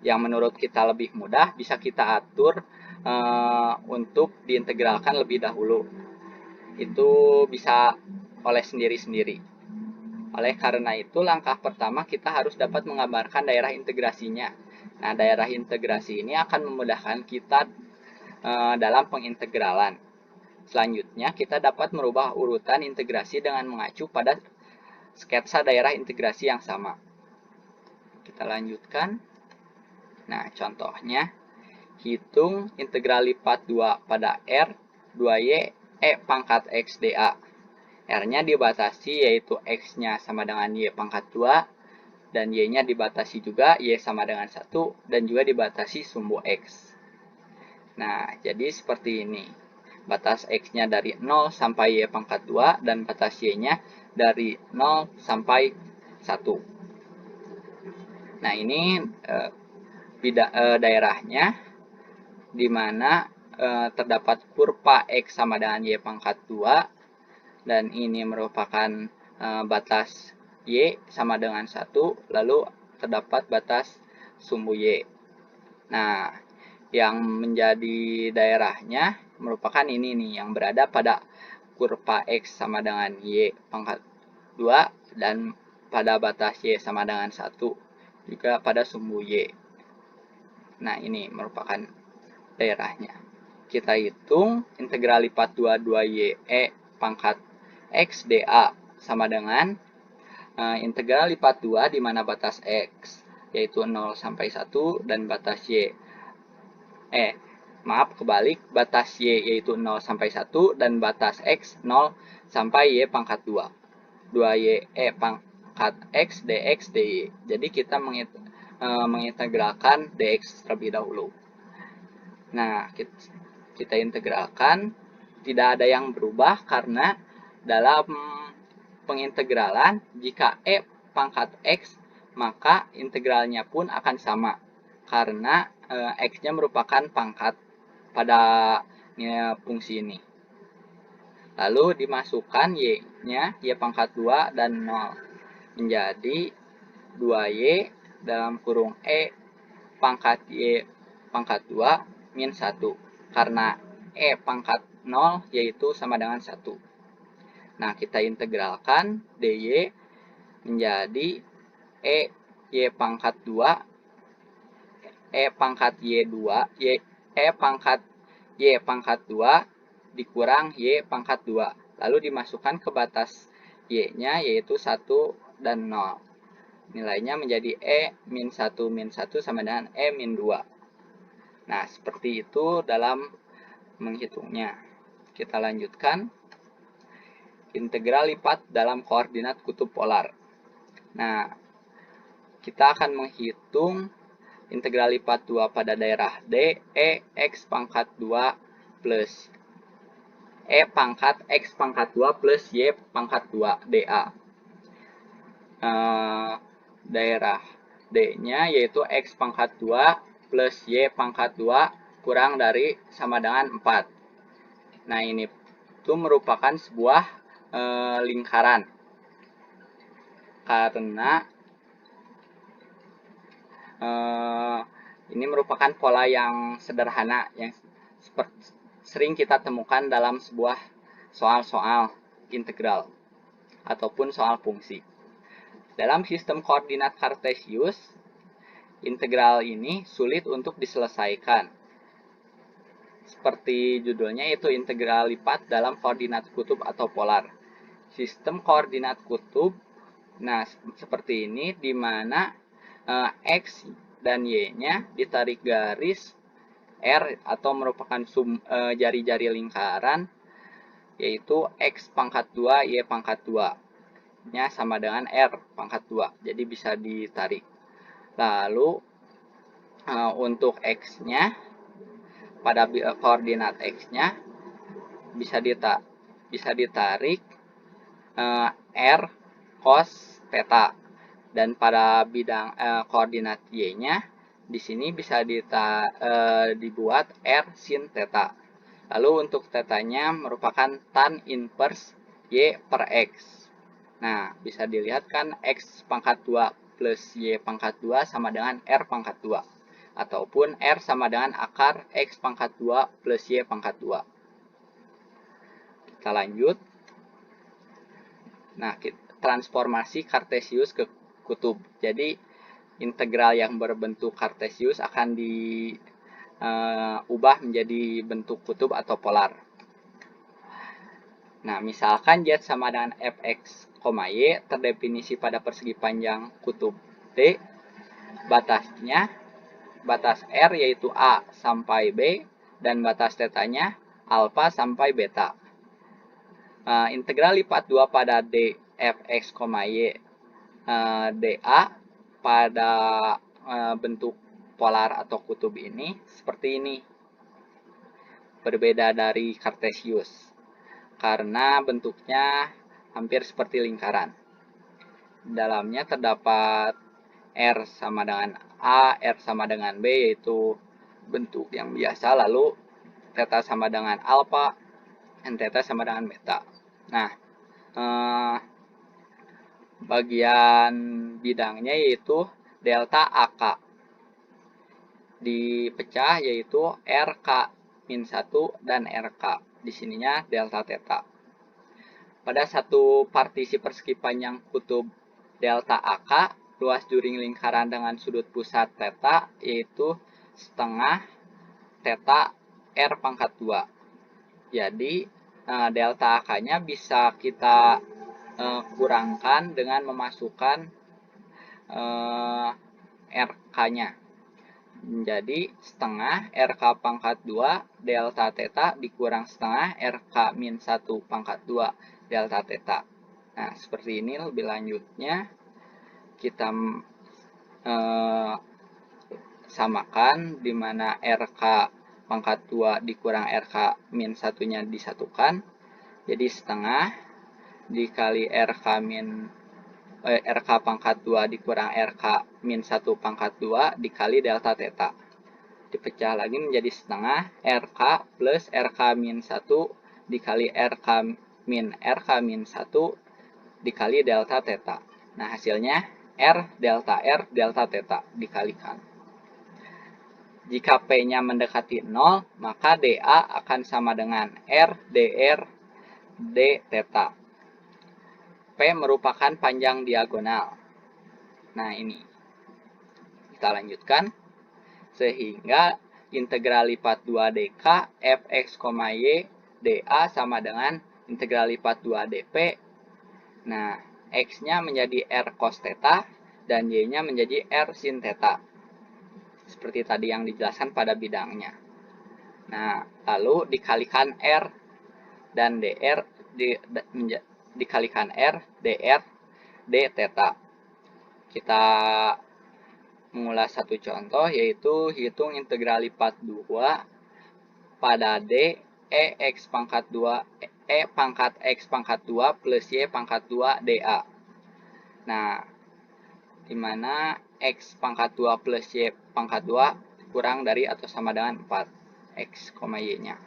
Yang menurut kita lebih mudah bisa kita atur untuk diintegralkan lebih dahulu. Itu bisa oleh sendiri-sendiri. Oleh karena itu, langkah pertama kita harus dapat menggambarkan daerah integrasinya. Nah, daerah integrasi ini akan memudahkan kita dalam pengintegralan. Selanjutnya, kita dapat merubah urutan integrasi dengan mengacu pada sketsa daerah integrasi yang sama. Kita lanjutkan. Nah, contohnya, hitung integral lipat 2 pada R, 2Y, pangkat X dA. R-nya dibatasi yaitu X-nya sama dengan Y pangkat 2, dan Y-nya dibatasi juga, Y sama dengan 1, dan juga dibatasi sumbu X. Nah, jadi seperti ini. Batas X-nya dari 0 sampai Y pangkat 2, dan batas Y-nya dari 0 sampai 1. Nah, ini daerahnya. di mana terdapat kurva X sama dengan Y pangkat 2, dan ini merupakan batas Y sama dengan 1, lalu terdapat batas sumbu Y. Nah, yang menjadi daerahnya merupakan ini nih, yang berada pada kurva X sama dengan Y pangkat 2 dan pada batas Y sama dengan 1, juga pada sumbu Y. Nah, ini merupakan daerahnya. Kita hitung integral lipat 22 YE pangkat X dA sama dengan integral lipat 2 di mana batas X yaitu 0 sampai 1 dan batas Y kebalik, batas Y yaitu 0 sampai 1 dan batas X 0 sampai Y pangkat 2. 2YE pangkat X dx dy. Jadi kita mengintegralkan dx terlebih dahulu. Nah, kita integralkan, tidak ada yang berubah karena dalam pengintegralan jika E pangkat X maka integralnya pun akan sama karena X-nya merupakan pangkat pada fungsi ini. Lalu dimasukkan Y-nya, Y pangkat 2 dan 0 menjadi 2Y dalam kurung E pangkat Y pangkat 2 min 1 karena E pangkat 0 yaitu sama dengan 1. Nah, kita integralkan dy menjadi Y pangkat 2 E pangkat Y2 E pangkat Y pangkat 2 dikurang Y pangkat 2 lalu dimasukkan ke batas Y-nya yaitu 1 dan 0. Nilainya menjadi E min 1 sama dengan E min 2. Nah, seperti itu dalam menghitungnya. Kita lanjutkan. Integral lipat dalam koordinat kutub polar. Nah, kita akan menghitung integral lipat 2 pada daerah D, E X pangkat 2 plus E pangkat X pangkat 2 plus Y pangkat 2 dA. Daerah D-nya yaitu X pangkat 2 plus Y pangkat 2 kurang dari sama dengan 4. Nah, ini itu merupakan sebuah lingkaran karena ini merupakan pola yang sederhana yang sering kita temukan dalam sebuah soal-soal integral ataupun soal fungsi. Dalam sistem koordinat kartesius, integral ini sulit untuk diselesaikan. Seperti judulnya, yaitu integral lipat dalam koordinat kutub atau polar. Sistem koordinat kutub, nah seperti ini, di mana X dan Y-nya ditarik garis R atau merupakan jari-jari lingkaran, yaitu X pangkat 2, Y pangkat 2 nya sama dengan R pangkat 2, jadi bisa ditarik. Lalu untuk X-nya, pada koordinat X-nya bisa ditarik R cos theta, dan pada bidang koordinat Y-nya di sini bisa dibuat R sin theta. Lalu untuk theta-nya merupakan tan inverse Y per X. Nah, bisa dilihat kan X pangkat 2 plus Y pangkat 2 sama dengan R pangkat 2. Ataupun R sama dengan akar X pangkat 2 plus Y pangkat 2. Kita lanjut. Nah, transformasi kartesius ke kutub. Jadi, integral yang berbentuk kartesius akan diubah menjadi bentuk kutub atau polar. Nah, misalkan Z sama dengan Fx, Y terdefinisi pada persegi panjang kutub T. Batas R yaitu A sampai B, dan batas θ-nya alfa sampai beta. Integral lipat 2 pada D Fx, Y dA pada bentuk polar atau kutub ini seperti ini. Berbeda dari kartesius karena bentuknya hampir seperti lingkaran. Dalamnya terdapat R sama dengan A, R sama dengan B, yaitu bentuk yang biasa, lalu theta sama dengan alfa dan theta sama dengan beta. Nah, bagian bidangnya yaitu delta AK. Dipecah yaitu RK-1 dan RK. Di sininya delta theta. Pada satu partisi persegi panjang kutub delta AK, luas juring lingkaran dengan sudut pusat theta yaitu setengah theta R pangkat 2. Jadi, delta AK-nya bisa kita kurangkan dengan memasukkan RK-nya. Jadi setengah RK pangkat 2 delta theta dikurang setengah RK min 1 pangkat 2 delta theta. Nah, seperti ini. Lebih lanjutnya kita samakan, di mana RK pangkat 2 dikurang RK min 1-nya disatukan. Jadi setengah dikali RK pangkat 2 dikurang RK min 1 pangkat 2 dikali delta theta. Dipecah lagi menjadi setengah RK plus RK min 1 dikali RK min 1 dikali delta theta. Nah, hasilnya R delta theta dikalikan. Jika P-nya mendekati 0, maka dA akan sama dengan R dr d theta. P merupakan panjang diagonal. Nah, ini. Kita lanjutkan. Sehingga integral lipat 2 dk fx, y dA sama dengan integral lipat 2 dp. Nah, x-nya menjadi r cos theta dan y-nya menjadi r sin theta. Seperti tadi yang dijelaskan pada bidangnya. Nah, lalu dikalikan r dan dr dikalikan r dr d theta. Kita mengulas satu contoh, yaitu hitung integral lipat 2 pada d x pangkat 2 pangkat x pangkat 2 plus y pangkat 2 dA. Nah, dimana x pangkat 2 plus y pangkat 2 kurang dari atau sama dengan 4 x, y-nya.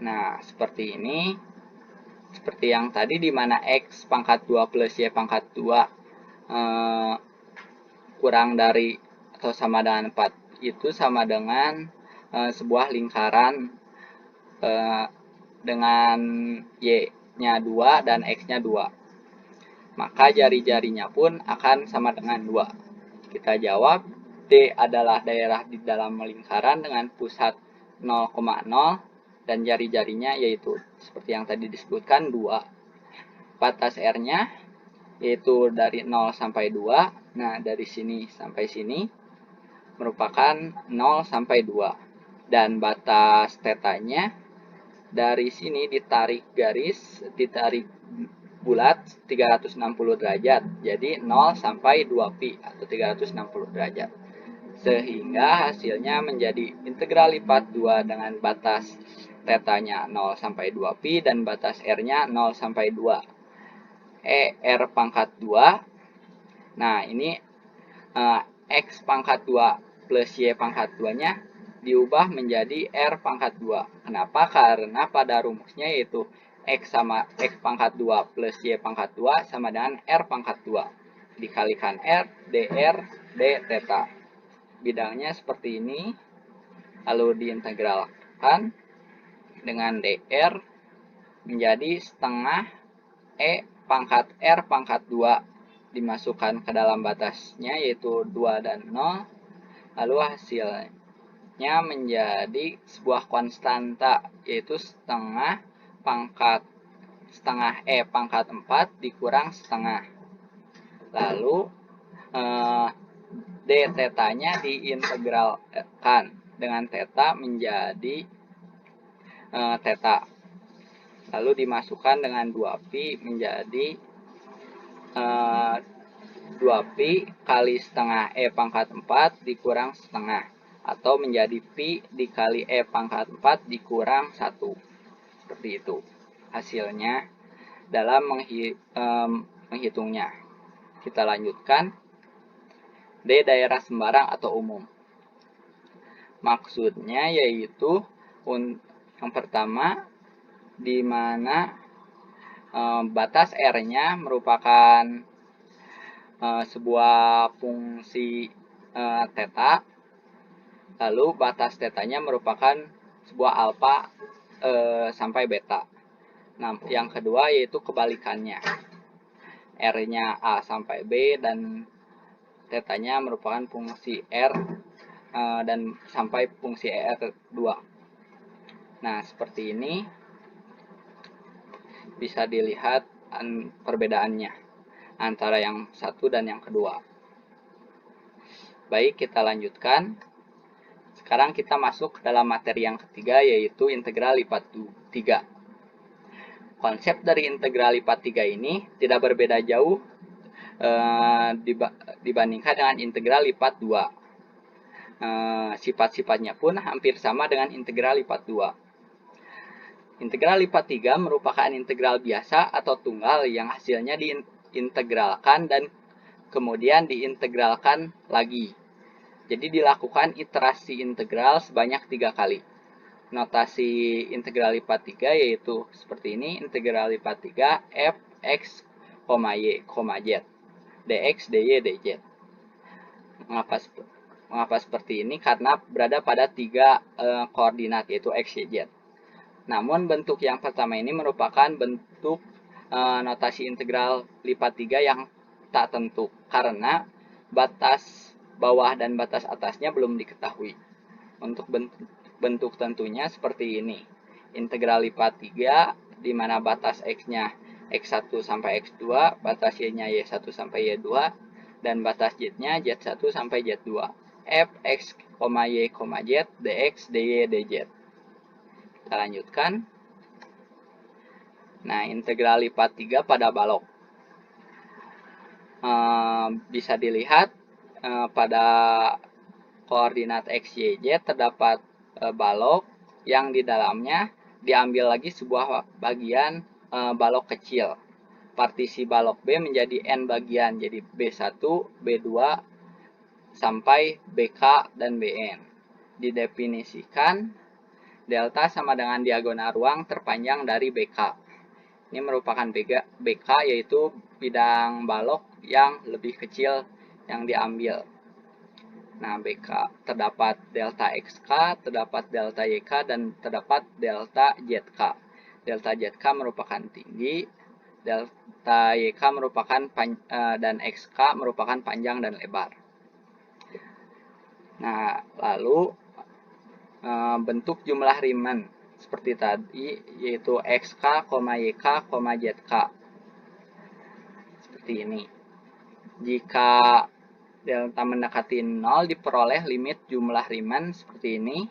Nah, seperti ini. Seperti yang tadi, dimana x pangkat 2 plus y pangkat 2 kurang dari atau sama dengan 4, itu sama dengan sebuah lingkaran dengan y-nya 2 dan x-nya 2. Maka jari-jarinya pun akan sama dengan 2. Kita jawab, D adalah daerah di dalam lingkaran dengan pusat 0,0 dan jari-jarinya yaitu seperti yang tadi disebutkan 2. Batas R-nya yaitu dari 0 sampai 2. Nah, dari sini sampai sini merupakan 0 sampai 2. Dan batas tetanya dari sini ditarik garis, ditarik bulat 360 derajat. Jadi 0 sampai 2pi atau 360 derajat. Sehingga hasilnya menjadi integral lipat 2 dengan batas tetanya 0 sampai 2pi dan batas R-nya 0 sampai 2. R pangkat 2. Nah, ini X pangkat 2 plus Y pangkat 2-nya diubah menjadi R pangkat 2. Kenapa? Karena pada rumusnya yaitu X pangkat 2 plus Y pangkat 2 sama dengan R pangkat 2. Dikalikan R, dr, d theta. Bidangnya seperti ini. Lalu diintegralkan dengan dr menjadi setengah E pangkat R pangkat 2 dimasukkan ke dalam batasnya yaitu 2 dan 0. Lalu hasilnya menjadi sebuah konstanta yaitu setengah E pangkat 4 dikurang setengah. Lalu d tetanya diintegralkan dengan theta menjadi theta. Lalu dimasukkan dengan 2pi menjadi 2pi kali setengah E pangkat 4 dikurang setengah. Atau menjadi pi dikali E pangkat 4 dikurang 1. Seperti itu hasilnya dalam menghitungnya. Kita lanjutkan. D daerah sembarang atau umum. Maksudnya yaitu yang pertama, di mana batas R-nya merupakan sebuah fungsi theta, lalu batas theta-nya merupakan sebuah alfa sampai beta. Nah, yang kedua yaitu kebalikannya. R-nya A sampai B dan theta-nya merupakan fungsi R dan sampai fungsi R2. Nah, seperti ini bisa dilihat perbedaannya antara yang satu dan yang kedua. Baik, kita lanjutkan. Sekarang kita masuk ke dalam materi yang ketiga, yaitu integral lipat 3. Konsep dari integral lipat 3 ini tidak berbeda jauh dibandingkan dengan integral lipat 2. Sifat-sifatnya pun hampir sama dengan integral lipat 2. Integral lipat 3 merupakan integral biasa atau tunggal yang hasilnya diintegralkan dan kemudian diintegralkan lagi. Jadi dilakukan iterasi integral sebanyak 3 kali. Notasi integral lipat 3 yaitu seperti ini. Integral lipat 3 f x, y, z dx, dy, dz. Mengapa seperti ini? Karena berada pada 3 koordinat yaitu x, y, z. Namun bentuk yang pertama ini merupakan bentuk notasi integral lipat 3 yang tak tentu karena batas bawah dan batas atasnya belum diketahui. Untuk bentuk tentunya seperti ini. Integral lipat 3 di mana batas x-nya x1 sampai x2, batas y-nya y1 sampai y2, dan batas z-nya z1 sampai z2. f x, y, z dx, dy, dz. Kita lanjutkan. Nah, integral lipat 3 pada balok. Bisa dilihat pada koordinat x, y, z terdapat balok yang di dalamnya diambil lagi sebuah bagian balok kecil. Partisi balok B menjadi n bagian, jadi B1, B2, sampai BK dan BN. Didefinisikan, delta sama dengan diagonal ruang terpanjang dari BK. Ini merupakan BK yaitu bidang balok yang lebih kecil yang diambil. Nah, BK terdapat delta XK, terdapat delta YK, dan terdapat delta ZK. Delta ZK merupakan tinggi, delta YK merupakan dan XK merupakan panjang dan lebar. Nah, lalu bentuk jumlah Riemann seperti tadi yaitu XK, YK, ZK. Seperti ini. Jika delta mendekati 0 diperoleh limit jumlah Riemann seperti ini.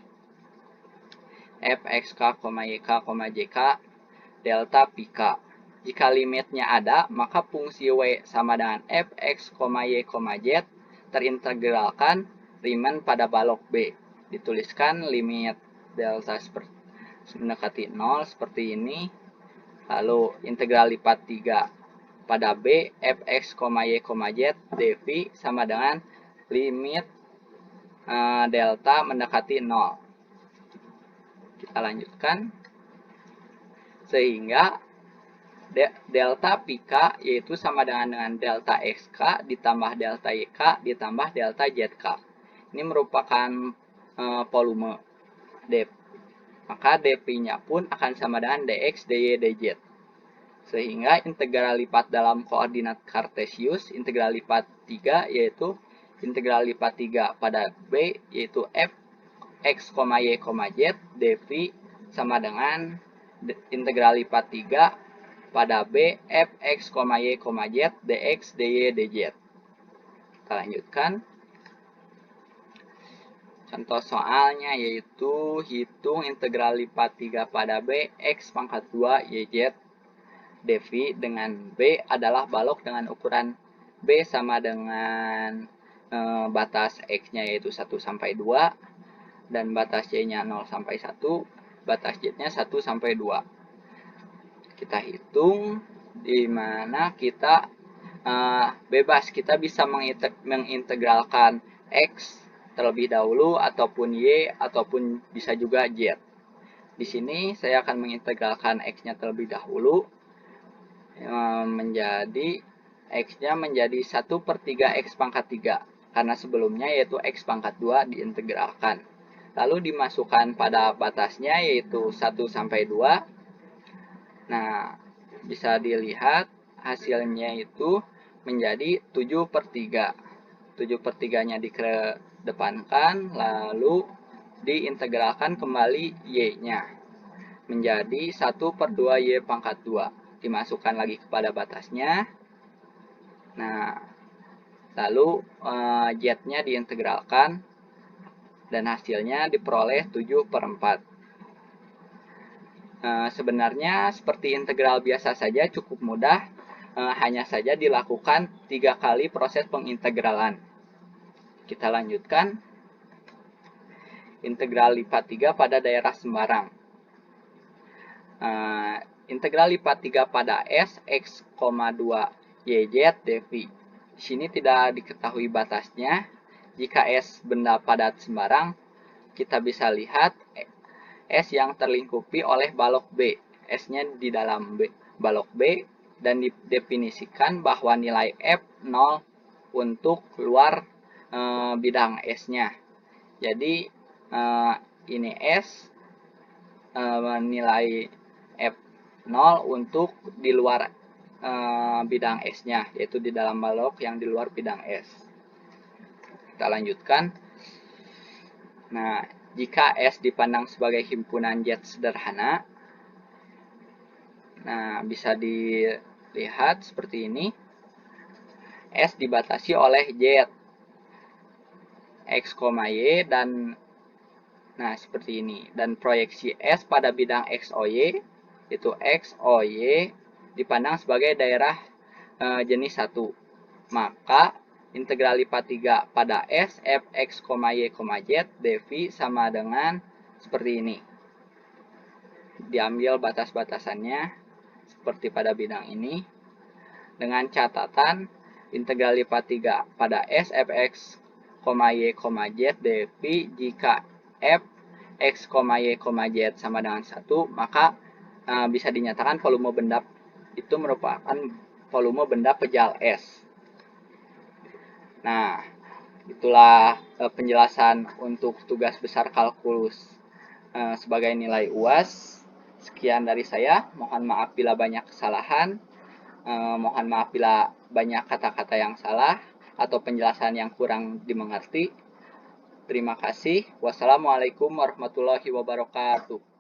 Fxk, YK, JK delta pk. Jika limitnya ada, maka fungsi W sama dengan Fx, Y, Z terintegralkan Riemann pada balok B. Dituliskan limit delta mendekati 0 seperti ini. Lalu integral lipat 3 pada B, Fx, Y, Z dv sama dengan limit delta mendekati 0. Kita lanjutkan. Sehingga delta pk yaitu sama dengan delta xk ditambah delta yk ditambah delta zk. Ini merupakan volume dp. Maka dp-nya pun akan sama dengan dx, dy, dz. Sehingga integral lipat dalam koordinat kartesius, integral lipat 3 yaitu integral lipat 3 pada b yaitu f x, y, z dv sama dengan integral lipat 3 pada B Fx, Y, Z dx, dy, dz. Kita lanjutkan. Contoh soalnya yaitu hitung integral lipat 3 pada B X pangkat 2 YZ dv dengan B adalah balok dengan ukuran B sama dengan batas X-nya yaitu 1 sampai 2 dan batas Y-nya 0 sampai 1. Batas Z-nya 1 sampai 2. Kita hitung di mana kita bebas, kita bisa mengintegralkan X terlebih dahulu, ataupun Y, ataupun bisa juga Z. Di sini saya akan mengintegralkan X-nya terlebih dahulu, menjadi X-nya menjadi 1/3 X pangkat 3, karena sebelumnya yaitu X pangkat 2 diintegralkan. Lalu dimasukkan pada batasnya yaitu 1 sampai 2. Nah, bisa dilihat hasilnya itu menjadi 7/3. 7/3-nya dikedepankan, lalu diintegralkan kembali Y-nya menjadi 1/2 Y pangkat 2. Dimasukkan lagi kepada batasnya. Nah, lalu Z-nya diintegralkan dan hasilnya diperoleh 7/4. Sebenarnya seperti integral biasa saja, cukup mudah, hanya saja dilakukan 3 kali proses pengintegralan. Kita lanjutkan. Integral lipat 3 pada daerah sembarang. Integral lipat 3 pada S, X, 2, YZ, dV. Di sini tidak diketahui batasnya. Jika S benda padat sembarang, kita bisa lihat S yang terlingkupi oleh balok B. S-nya di dalam balok B, dan didefinisikan bahwa nilai F 0 untuk luar bidang S-nya. Jadi ini S, nilai F 0 untuk di luar bidang S-nya, yaitu di dalam balok yang di luar bidang S. Kita lanjutkan. Nah, jika S dipandang sebagai himpunan Z sederhana, nah bisa dilihat seperti ini. S dibatasi oleh Z, X, Y, dan nah seperti ini. Dan proyeksi S pada bidang XOY, yaitu XOY, dipandang sebagai daerah jenis 1. Maka integral lipat 3 pada S, F, X, Y, Z, dV sama dengan seperti ini. Diambil batas-batasannya seperti pada bidang ini. Dengan catatan integral lipat 3 pada S, F, X, Y, Z, dV jika F, X, Y, Z sama dengan 1, maka bisa dinyatakan volume benda itu merupakan volume benda pejal S. Nah, itulah penjelasan untuk tugas besar kalkulus sebagai nilai UAS. Sekian dari saya. Mohon maaf bila banyak kesalahan. Mohon maaf bila banyak kata-kata yang salah atau penjelasan yang kurang dimengerti. Terima kasih. Wassalamualaikum warahmatullahi wabarakatuh.